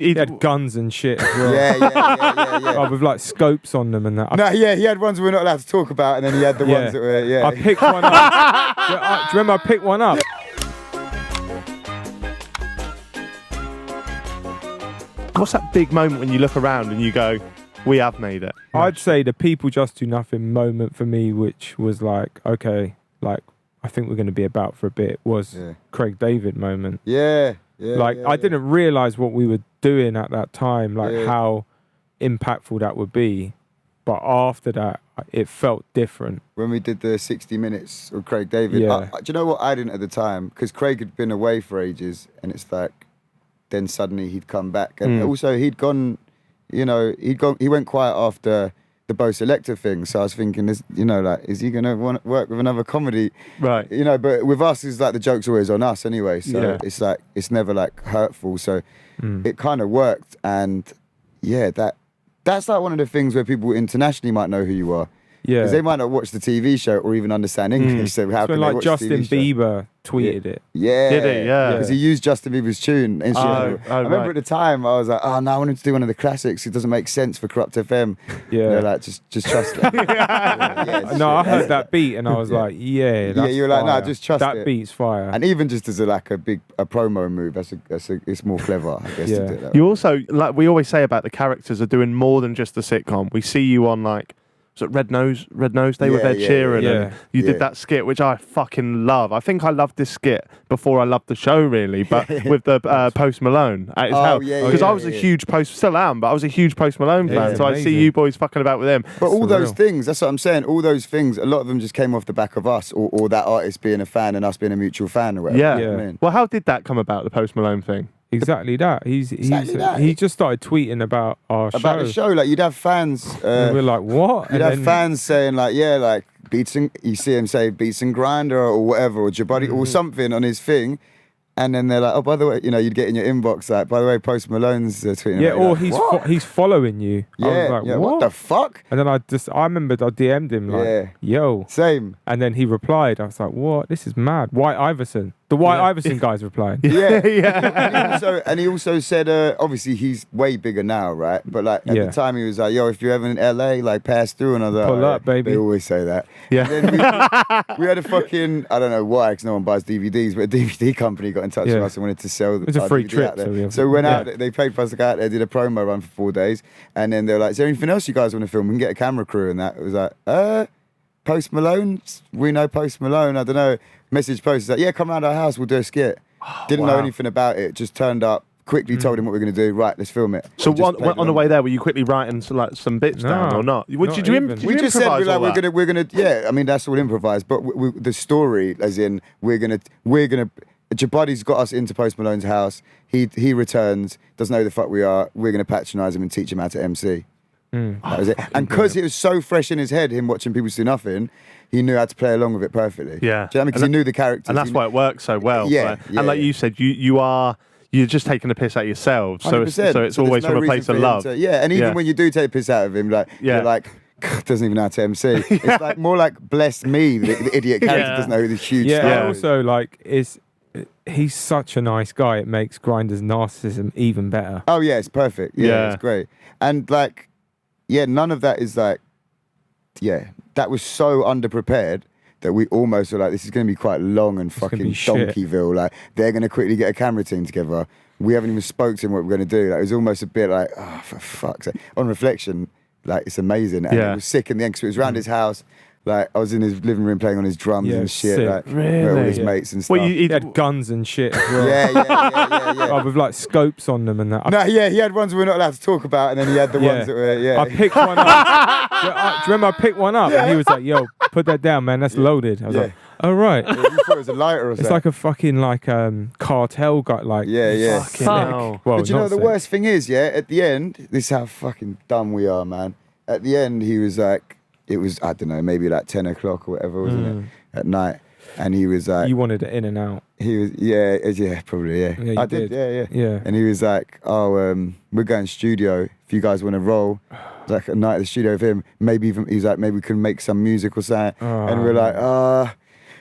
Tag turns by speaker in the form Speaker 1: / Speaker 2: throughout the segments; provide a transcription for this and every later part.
Speaker 1: He had guns and shit as well.
Speaker 2: Yeah.
Speaker 1: Oh, with like scopes on them and that.
Speaker 2: No, yeah, he had ones we're not allowed to talk about, and then he had the ones that were,
Speaker 1: I picked one up. Do you remember I picked one up?
Speaker 3: What's that big moment when you look around and you go, we have made it?
Speaker 1: I'd say the People Just Do Nothing moment for me, which was like, okay, like, I think we're going to be about for a bit, was Craig David moment.
Speaker 2: Yeah.
Speaker 1: I didn't realise what we were doing at that time, like how impactful that would be. But after that, it felt different.
Speaker 2: When we did the 60 minutes with Craig David, do you know what I didn't at the time? Because Craig had been away for ages, and it's like, then suddenly he'd come back. And also he'd gone, he went quiet after the Bo Selector thing. So I was thinking, is he going to want to work with another comedy?
Speaker 3: Right.
Speaker 2: But with us, it's like the joke's always on us anyway. So it's like, it's never like hurtful. So it kind of worked. And that's like one of the things where people internationally might know who you are. Yeah. Because they might not watch the TV show or even understand English. So how can they watch
Speaker 1: Justin
Speaker 2: the TV
Speaker 1: Bieber tweeted it.
Speaker 2: Yeah.
Speaker 3: Did he? Yeah.
Speaker 2: Because he used Justin Bieber's tune. I remember at the time, I was like, no, I wanted to do one of the classics. It doesn't make sense for Corrupt FM. Yeah. They're like, just trust it.
Speaker 1: I heard that beat and I was like, that's
Speaker 2: you were like, no, just trust it.
Speaker 1: That beat's fire.
Speaker 2: And even just as a promo move, it's more clever, I guess, to do that.
Speaker 3: You also, like we always say about the characters are doing more than just the sitcom. We see you on like, was it Red Nose Day with Ed Sheeran? And you did that skit, which I fucking love. I think I loved this skit before I loved the show, really, but with the Post Malone at his house. Because I was a huge still am, but I was a huge Post Malone fan, so I see you boys fucking about with him.
Speaker 2: But all those things, that's what I'm saying, all those things, a lot of them just came off the back of us, or that artist being a fan and us being a mutual fan or whatever.
Speaker 3: Yeah.
Speaker 2: You know what I mean?
Speaker 3: Well, how did that come about, the Post Malone thing?
Speaker 1: Exactly that. He just started tweeting about our show.
Speaker 2: About the show, like you'd have fans.
Speaker 1: And we're like, what?
Speaker 2: You'd have fans saying like, like beats and you see him say beats and Grindah or whatever or Jabari or something on his thing, and then they're like, oh, by the way, you'd get in your inbox like, by the way, Post Malone's tweeting.
Speaker 1: Yeah, or
Speaker 2: like,
Speaker 1: he's following you.
Speaker 2: Yeah,
Speaker 1: I was like,
Speaker 2: what the fuck?
Speaker 1: And then I remember I DM'd him like, yo.
Speaker 2: Same.
Speaker 1: And then he replied. I was like, what? This is mad. White Iverson. The White Iverson guy's replying.
Speaker 2: Yeah. And he also said, obviously he's way bigger now, right? But like at the time he was like, yo, if you're ever in LA, like pass through and other.
Speaker 1: Pull up, baby.
Speaker 2: They always say that.
Speaker 3: Yeah.
Speaker 2: And then we had a fucking, I don't know why, because no one buys DVDs, but a DVD company got in touch with us and wanted to sell the
Speaker 1: It was a free
Speaker 2: DVD
Speaker 1: trip.
Speaker 2: out there. So we went out, they paid for us to go out there, did a promo run for 4 days, and then they were like, is there anything else you guys want to film? We can get a camera crew and that. It was like, Post Malone? We know Post Malone, I don't know. Message Post is like, yeah, come around our house, we'll do a skit. Didn't know anything about it, just turned up, quickly told him what we were going to do. Right, let's film it.
Speaker 3: So on the way there, were you quickly writing some bits down or not?
Speaker 1: We
Speaker 3: just
Speaker 2: said we're gonna. Yeah, I mean that's all improvised. But the story, as in we're gonna. Jabari's got us into Post Malone's house. He returns, doesn't know who the fuck we are. We're gonna patronise him and teach him how to MC. That was it. And because it was so fresh in his head, him watching People Do Nothing, he knew how to play along with it perfectly.
Speaker 3: Yeah.
Speaker 2: Do you know what I mean? Because he knew the characters.
Speaker 3: And that's why it works so well.
Speaker 2: Yeah.
Speaker 3: Right? And like you said, you're just taking the piss out of yourselves. So it's always from a place of love.
Speaker 2: And even when you do take the piss out of him, you're like, doesn't even know how to MC. It's like more like bless me, the idiot character doesn't know who the huge star
Speaker 1: and also like he's such a nice guy. It makes Grindah's narcissism even better.
Speaker 2: Oh yeah, it's perfect. Yeah, it's great. And like, none of that is like, that was so underprepared that we almost were like, this is going to be quite long and fucking Donkeyville. Like, they're going to quickly get a camera team together. We haven't even spoke to him what we're going to do. Like, it was almost a bit like, oh, for fuck's sake. On reflection, like, it's amazing. And it was sick in the end because it was around his house. Like, I was in his living room playing on his drums and shit.
Speaker 1: Sick.
Speaker 2: Like, with all his mates and stuff.
Speaker 1: Well, he had guns and shit as well.
Speaker 2: Yeah.
Speaker 1: Oh, with like scopes on them and that.
Speaker 2: No, he had ones we're not allowed to talk about, and then he had the ones that were,
Speaker 1: I picked one up. Do you remember I picked one up? And he was like, yo, put that down, man. That's loaded. I was like, oh, right.
Speaker 2: You thought it was a lighter or something.
Speaker 1: It's like a fucking cartel guy. Like,
Speaker 3: Fuck.
Speaker 2: Well, but you know the worst thing is, at the end, this is how fucking dumb we are, man. At the end, he was like, it was, I don't know, maybe like 10 o'clock or whatever, wasn't it? At night. And he was like...
Speaker 1: You wanted it in and out.
Speaker 2: He was, probably,
Speaker 1: Yeah,
Speaker 2: I did. Yeah. And he was like, we're going studio. If you guys want to roll, like a night at the studio with him, maybe even, he was like, maybe we can make some music or something. And we're like,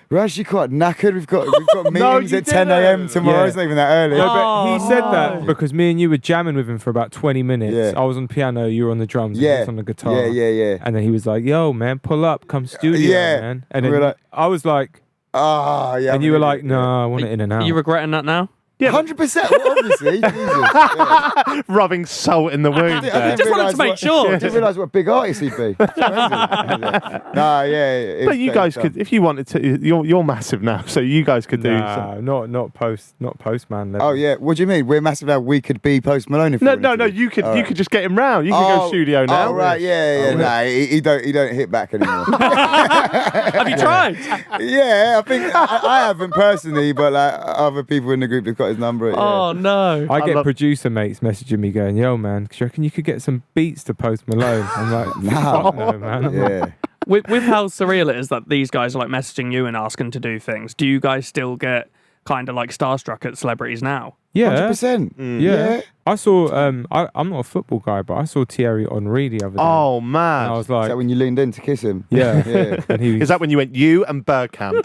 Speaker 2: We're actually quite knackered. We've got meetings
Speaker 1: you
Speaker 2: at 10
Speaker 1: didn't.
Speaker 2: a.m. tomorrow.
Speaker 1: Yeah.
Speaker 2: It's not even that early.
Speaker 1: No, but he said
Speaker 4: no.
Speaker 1: that because me and you were jamming with him for about 20 minutes.
Speaker 2: Yeah.
Speaker 1: I was on piano, you were on the drums, and he
Speaker 2: Yeah.
Speaker 1: was on the guitar.
Speaker 2: Yeah.
Speaker 1: And then he was like, "Yo, man, pull up, come studio,
Speaker 2: Yeah.
Speaker 1: man." And
Speaker 2: We
Speaker 1: then
Speaker 2: were like,
Speaker 1: I was like,
Speaker 2: yeah.
Speaker 1: and you were like, "No, I want it in and out."
Speaker 4: Are you regretting that now?
Speaker 3: Yeah,
Speaker 2: 100%. Well, obviously. Jesus. Yeah.
Speaker 3: rubbing salt in the wound.
Speaker 2: I
Speaker 3: there.
Speaker 4: Just wanted to make sure.
Speaker 2: I didn't realise what a big artist he'd be. Nah, yeah.
Speaker 3: But you guys could, if you wanted to, you're massive now, so you guys could do. Some,
Speaker 1: not postman level.
Speaker 2: Oh yeah. What do you mean? We're massive now. We could be Post Malone if we wanted to.
Speaker 3: You could
Speaker 2: All
Speaker 3: you
Speaker 2: right.
Speaker 3: could just get him round. You can go studio now.
Speaker 2: Oh right, yeah. Nah, he don't hit back anymore.
Speaker 4: Have you tried?
Speaker 2: Yeah, I think I haven't personally, but like other people in the group have got his number.
Speaker 4: Oh no.
Speaker 1: I get
Speaker 3: love-
Speaker 1: producer mates messaging me going, "Yo, man, do you reckon you could get some beats to Post Malone?" I'm like, "Fuck no, man."
Speaker 2: Yeah.
Speaker 4: With how surreal it is that these guys are like messaging you and asking to do things, do you guys still get kind of like starstruck at celebrities now?
Speaker 1: Yeah,
Speaker 2: 100%.
Speaker 1: yeah. I saw. I'm not a football guy, but I saw Thierry Henry the other day.
Speaker 3: Oh
Speaker 1: and
Speaker 3: man!
Speaker 1: I was
Speaker 2: Is
Speaker 1: like,
Speaker 2: that when you leaned in to kiss him?
Speaker 1: yeah,
Speaker 2: Yeah.
Speaker 1: and he was
Speaker 3: Is that when you went you and Bergkamp?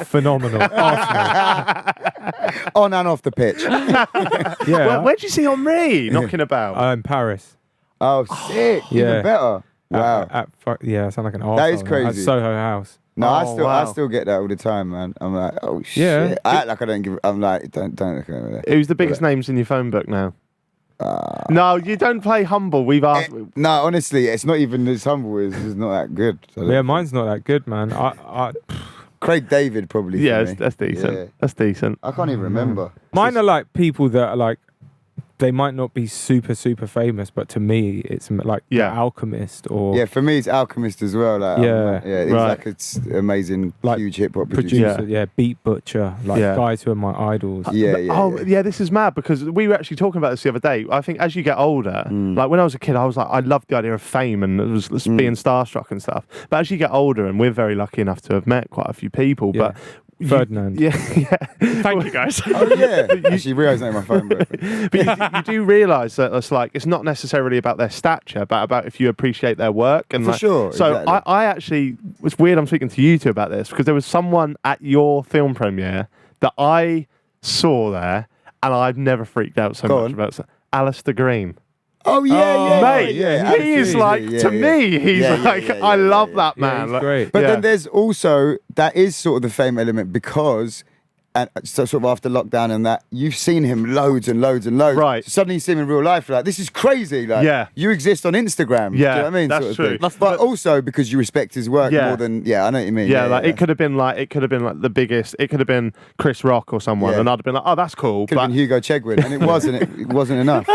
Speaker 1: phenomenal. Arsenal.
Speaker 2: On and off the pitch.
Speaker 1: Yeah,
Speaker 3: Where'd you see Henri knocking about?
Speaker 1: in Paris.
Speaker 2: Oh, sick.
Speaker 1: Yeah.
Speaker 2: Even better. Wow.
Speaker 1: Yeah, I sound like an arsehole.
Speaker 2: That is
Speaker 1: At
Speaker 2: crazy.
Speaker 1: Soho House.
Speaker 2: No,
Speaker 3: Oh,
Speaker 2: I
Speaker 3: wow.
Speaker 2: still get that all the time, man. I'm like, oh shit.
Speaker 1: Yeah.
Speaker 2: I act like I don't give. I'm like, don't look at me there.
Speaker 3: Who's the biggest names in your phone book now? No, you don't play humble. We've asked.
Speaker 2: No, honestly, it's not even as humble. It's just not that good. So
Speaker 1: Yeah, mine's not that good, man.
Speaker 2: Craig David probably.
Speaker 3: Yeah,
Speaker 2: for me.
Speaker 3: that's decent.
Speaker 2: Yeah.
Speaker 3: That's decent.
Speaker 2: I can't even remember.
Speaker 1: Mine are like people that are like, they might not be super famous, but to me, it's like The
Speaker 3: Yeah.
Speaker 1: Alchemist or
Speaker 2: Yeah, for me, it's Alchemist as well. Like,
Speaker 1: Yeah.
Speaker 2: he's
Speaker 3: Right.
Speaker 2: like it's amazing,
Speaker 1: Like
Speaker 2: huge hip hop producer.
Speaker 1: producer, yeah, Beat Butcher, like
Speaker 3: Yeah.
Speaker 1: guys who are my idols.
Speaker 2: Yeah.
Speaker 3: Yeah, this is mad because we were actually talking about this the other day. I think as you get older, like when I was a kid, I was like, I loved the idea of fame and it was being starstruck and stuff. But as you get older, and we're very lucky enough to have met quite a few people,
Speaker 1: Yeah.
Speaker 3: but
Speaker 1: Ferdinand.
Speaker 3: yeah.
Speaker 4: Thank you guys.
Speaker 2: Oh yeah. Actually, Rio's not in my phone book.
Speaker 3: But you do realise that it's not necessarily about their stature, but about if you appreciate their work. And
Speaker 2: For
Speaker 3: like,
Speaker 2: sure,
Speaker 3: So
Speaker 2: exactly.
Speaker 3: I actually, it's weird I'm speaking to you two about this because there was someone at your film premiere that I saw there and I've never freaked out so
Speaker 2: Go
Speaker 3: much
Speaker 2: on.
Speaker 3: about. Alistair Green.
Speaker 2: Oh yeah,
Speaker 3: Mate,
Speaker 2: yeah.
Speaker 3: he is like, to me, he's like, I love that man.
Speaker 1: he's
Speaker 3: Like,
Speaker 1: great.
Speaker 2: But
Speaker 3: yeah.
Speaker 2: then there's also that is sort of the fame element because, and so sort of after lockdown and that, you've seen him loads and loads and loads.
Speaker 3: Right.
Speaker 2: So suddenly you see him in real life, you're like, this is crazy. Like,
Speaker 3: Yeah.
Speaker 2: you exist on Instagram. Do you know what I mean?
Speaker 3: that's
Speaker 2: sort of
Speaker 3: true.
Speaker 2: thing. But also because you respect his work
Speaker 3: Yeah.
Speaker 2: more than, I know what you mean.
Speaker 3: Yeah, like it could have been like the biggest. It could have been Chris Rock or someone,
Speaker 2: Yeah.
Speaker 3: and I'd have been like, oh, that's cool.
Speaker 2: Could have been Hugo Chegwin, and it wasn't enough.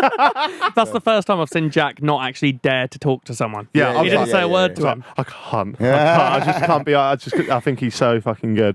Speaker 4: That's the first time I've seen Jack not actually dare to talk to someone.
Speaker 3: Yeah,
Speaker 4: He didn't say a word
Speaker 3: So
Speaker 4: to him.
Speaker 3: I can't.
Speaker 2: Yeah.
Speaker 3: I just can't be. I think he's so fucking good.